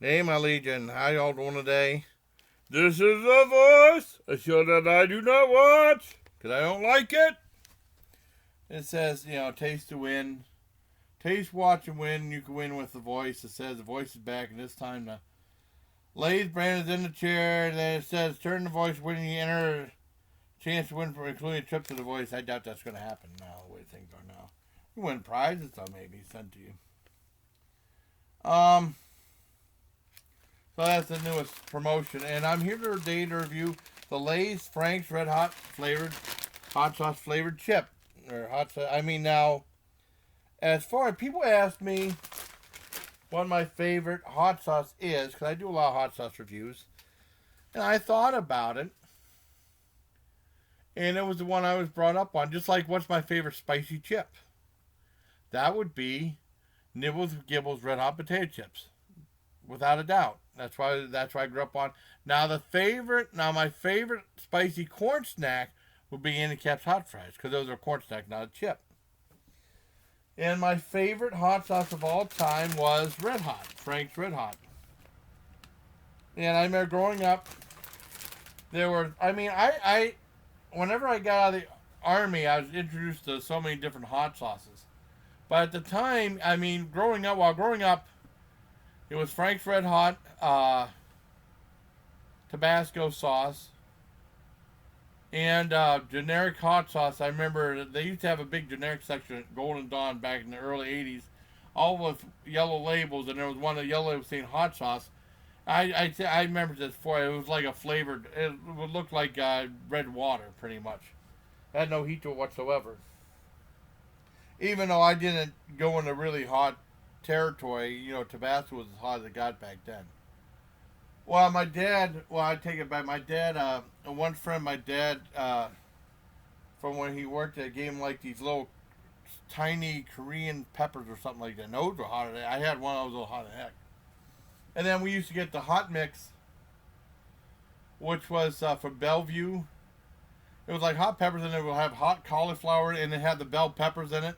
Nay, my legion, how y'all doing today? This is a voice, a show that I do not watch, because I don't like it. It says, taste to win. Taste, watch, and win. You can win with the voice. It says the voice is back, and this time the Lay's brand is in the chair. And then it says, turn the voice, winning you enter chance to win for including a trip to the voice. I doubt that's going to happen now, the way things are now. You win prizes, though, maybe, sent to you. So that's the newest promotion. And I'm here today to review the Lay's Frank's Red Hot flavored, hot sauce flavored chip. Or hot sauce. Now, as far as people ask me what my favorite hot sauce is, because I do a lot of hot sauce reviews, and I thought about it, and it was the one I was brought up on. Just like, what's my favorite spicy chip? That would be Nibbles Gibbles Red Hot Potato Chips, without a doubt. That's why I grew up on. Now my favorite spicy corn snack would be Andy Cap's Hot Fries, because those are corn snack, not a chip. And my favorite hot sauce of all time was Red Hot, Frank's Red Hot. And I remember growing up, whenever I got out of the Army, I was introduced to so many different hot sauces. But at the time, growing up, it was Frank's Red Hot, Tabasco sauce, and generic hot sauce. I remember they used to have a big generic section at Golden Dawn back in the early 80s, all with yellow labels, and there was one of the yellow labels saying hot sauce. I remember this before. It was like a flavored, it would look like red water, pretty much. It had no heat to it whatsoever. Even though I didn't go into really hot territory, Tabasco was as hot as it got back then. Well, I take it back. My dad, one friend, from when he worked at, gave him like these little tiny Korean peppers or something like that. And those were hot. I had one of those little hot as heck. And then we used to get the hot mix, which was from Bellevue. It was like hot peppers, and it would have hot cauliflower, and it had the bell peppers in it.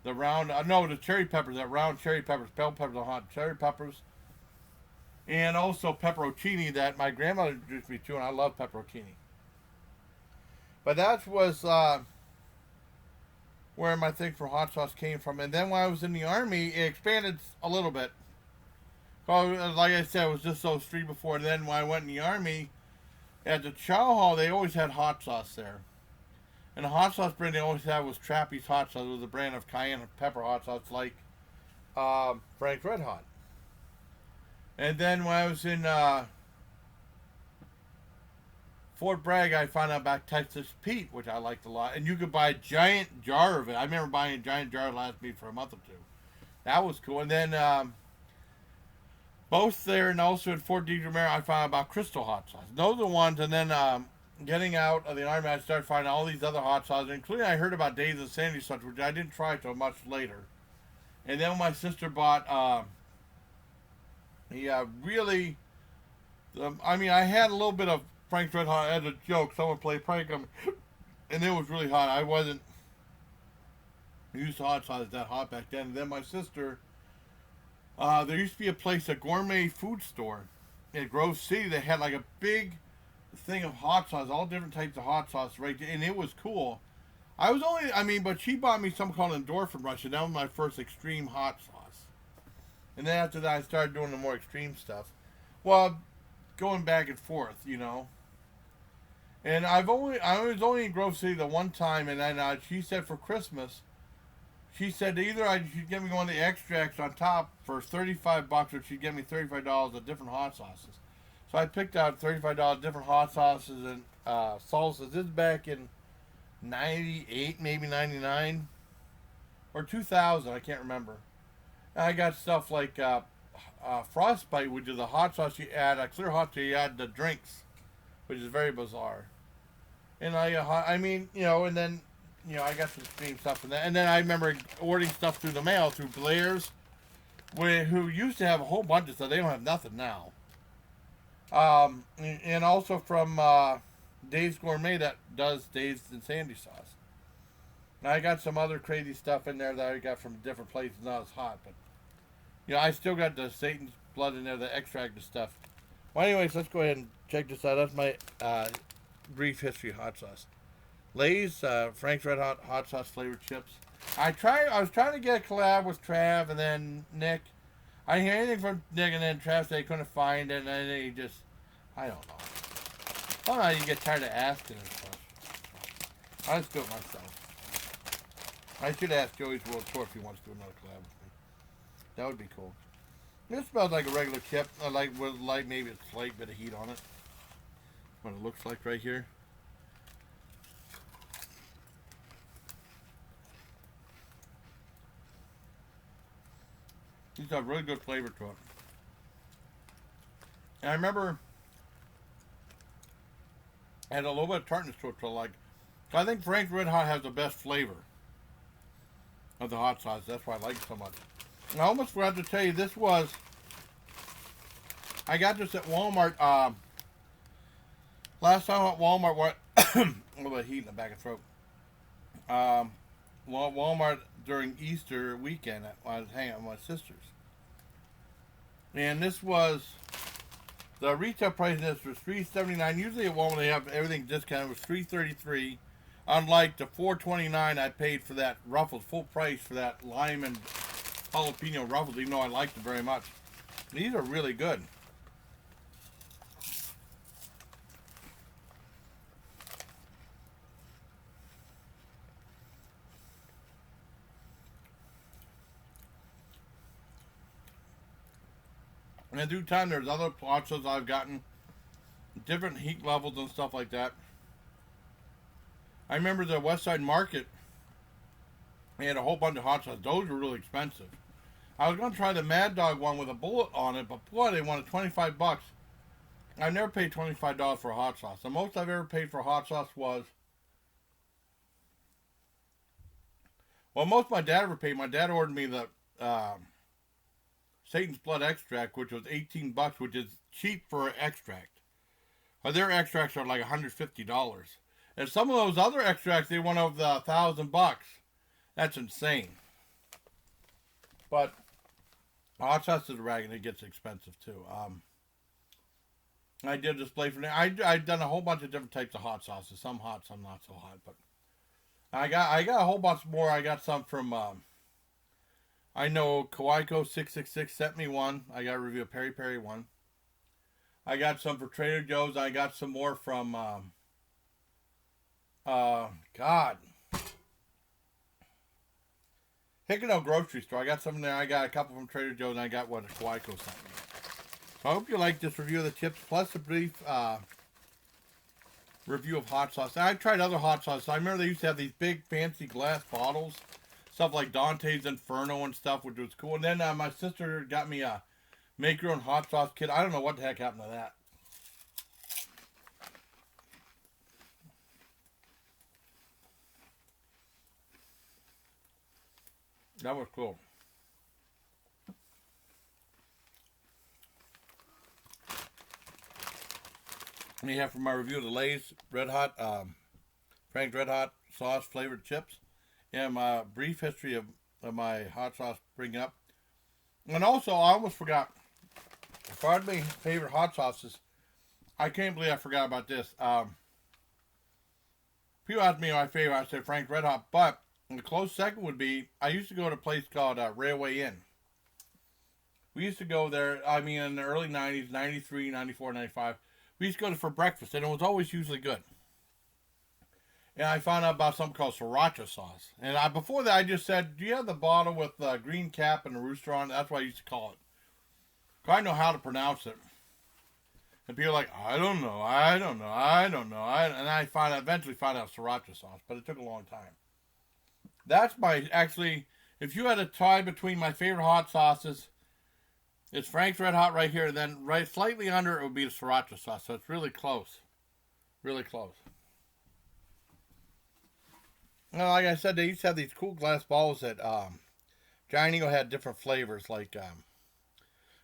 The cherry peppers, that round cherry peppers, bell peppers are hot cherry peppers. And also pepperoncini that my grandmother introduced me to, and I love pepperoncini. But that was where my thing for hot sauce came from. And then when I was in the Army, it expanded a little bit. Like I said, it was just those three before. And then when I went in the Army, at the Chow Hall, they always had hot sauce there. And the hot sauce brand they always had was Trappy's Hot Sauce. It was a brand of cayenne pepper hot sauce like Frank's Red Hot. And then when I was in Fort Bragg, I found out about Texas Pete, which I liked a lot. And you could buy a giant jar of it. I remember buying a giant jar last me for a month or two. That was cool. And then both there and also at Fort Deidre, Maryland, I found out about Crystal Hot Sauce. Those are the ones. And then getting out of the Army, I started finding all these other hot sauces, including I heard about Dave's Insanity Sauce, which I didn't try until much later. And then my sister bought, I had a little bit of Frank's Red Hot as a joke. Someone played prank on me, and it was really hot. I wasn't used to hot sauce that hot back then. And then my sister, there used to be a gourmet food store in Grove City that had like a big thing of hot sauce, all different types of hot sauce right there, and it was cool. But she bought me something called Endorphin Rush, and that was my first extreme hot sauce. And then after that, I started doing the more extreme stuff. Well, going back and forth, And I was only in Grove City the one time, and then she said for Christmas, she said either she'd get me one of the extracts on top for $35, or she'd get me $35 of different hot sauces. So I picked out $35 different hot sauces and salsas. This is back in 98, maybe 99, or 2000, I can't remember. And I got stuff like Frostbite, which is a hot sauce you add, a clear hot sauce you add to drinks, which is very bizarre. And and then, I got some extreme stuff in that. And then I remember ordering stuff through the mail, through Blair's, who used to have a whole bunch of stuff. They don't have nothing now. And also from Dave's Gourmet that does Dave's Insanity Sauce. Now I got some other crazy stuff in there that I got from different places, not as hot, but Yeah, I still got the Satan's blood in there, the extract and stuff. Well, anyways, let's go ahead and check this out. That's my brief history of hot sauce. Lay's Frank's Red Hot hot sauce flavored chips. I was trying to get a collab with Trav and then Nick. I didn't hear anything from Nick, and then Trav said he couldn't find it, and then he just, I don't know. Sometimes you get tired of asking and stuff. I just do it myself. I should ask Joey's World Tour if he wants to do another collab with me. That would be cool. It smells like a regular chip. I like with like maybe a slight bit of heat on it. What it looks like right here. It's got really good flavor to it. And I remember it had a little bit of tartness to it, so like I think Frank's Red Hot has the best flavor of the hot sauce. That's why I like it so much. And I almost forgot to tell you, this was, I got this at Walmart. Last time at Walmart, what a little bit of heat in the back of the throat. Walmart during Easter weekend, I was hanging out with my sisters. And this was, the retail price of this was $3.79. Usually at Walmart they have everything discounted. It was $3.33. Unlike the $4.29 I paid for that Ruffles, full price for that lime and jalapeno Ruffles, even though I liked them very much. These are really good. And through time, there's other hot sauces I've gotten, different heat levels and stuff like that. I remember the West Side Market, they had a whole bunch of hot sauces. Those were really expensive. I was going to try the Mad Dog one with a bullet on it, but boy, they wanted 25 bucks. I've never paid $25 for a hot sauce. The most I've ever paid for a hot sauce was, well, most my dad ever paid. My dad ordered me the Satan's Blood extract, which was 18 bucks, which is cheap for an extract. Their extracts are like $150. And some of those other extracts, they went over the $1,000. That's insane. But hot sauce is a rag, and it gets expensive too. I did a display for that. I've done a whole bunch of different types of hot sauces. Some hot, some not so hot. But I got a whole bunch more. I got some from I know Kawaiko 666 sent me one. I got a review of Peri Peri one. I got some for Trader Joe's. I got some more from Hickano grocery store. I got some there. I got a couple from Trader Joe's, and I got one at Kawaiko sent me. So I hope you like this review of the chips, plus a brief review of hot sauce. Now, I tried other hot sauces. I remember they used to have these big fancy glass bottles, stuff like Dante's Inferno and stuff, which was cool. And then my sister got me a make your own hot sauce kit. I don't know what the heck happened to that. That was cool. And you have for my review of the Lay's Red Hot, Frank's Red Hot sauce flavored chips, and my brief history of my hot sauce bringing up. And also, I almost forgot, as far as my favorite hot sauces, I can't believe I forgot about this. People ask me my favorite, I say Frank's Red Hot, but the close second would be, I used to go to a place called Railway Inn. We used to go there, in the early 90s, 93, 94, 95. We used to go there for breakfast, and it was always usually good. And I found out about something called sriracha sauce. And before that, I just said, do you have the bottle with the green cap and the rooster on it? That's what I used to call it. I know how to pronounce it. And people are like, I don't know. And I eventually found out sriracha sauce, but it took a long time. That's if you had a tie between my favorite hot sauces, it's Frank's Red Hot right here, and then right slightly under it would be the sriracha sauce. So it's really close. Really close. Well, like I said, they used to have these cool glass balls that Giant Eagle had different flavors.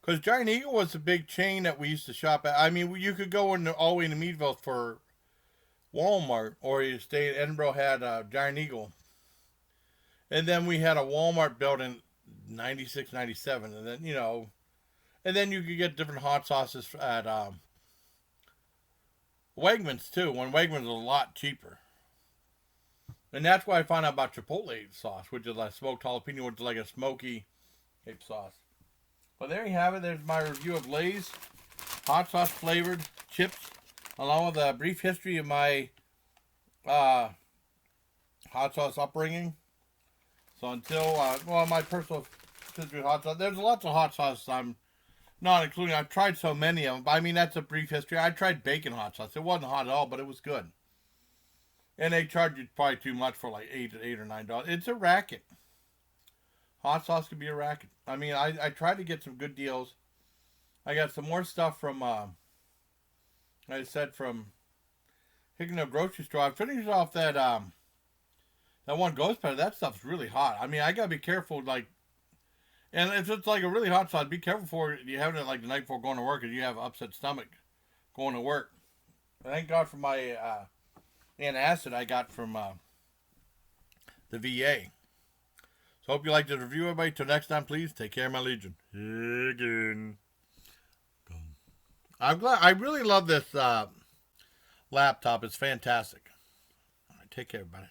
Because Giant Eagle was a big chain that we used to shop at. You could go all the way into Meadville for Walmart, or you stay at Edinburgh, had Giant Eagle. And then we had a Walmart building 96, 97, and then and then you could get different hot sauces at Wegmans too. When Wegmans is a lot cheaper, and that's why I found out about Chipotle sauce, which is like smoked jalapeno, which is like a smoky sauce. But there you have it. There's my review of Lay's hot sauce flavored chips, along with a brief history of my hot sauce upbringing. So until my personal history with hot sauce, there's lots of hot sauces I'm not including. I've tried so many of them, but I mean that's a brief history. I tried bacon hot sauce. It wasn't hot at all, but it was good. And they charge you probably too much for like $8 or $9. It's a racket. Hot sauce could be a racket. I mean, I tried to get some good deals. I got some more stuff from, I said, from Hicknell Grocery Store. I finished off that one ghost pepper. That stuff's really hot. I mean, I gotta be careful, like, and if it's like a really hot sauce, be careful for you having it like the night before going to work, and you have upset stomach going to work. Thank God for my antacid I got from the VA. So hope you liked the review, everybody. Till next time, please take care, my legion. Again. I'm glad. I really love this laptop. It's fantastic. All right, take care, everybody.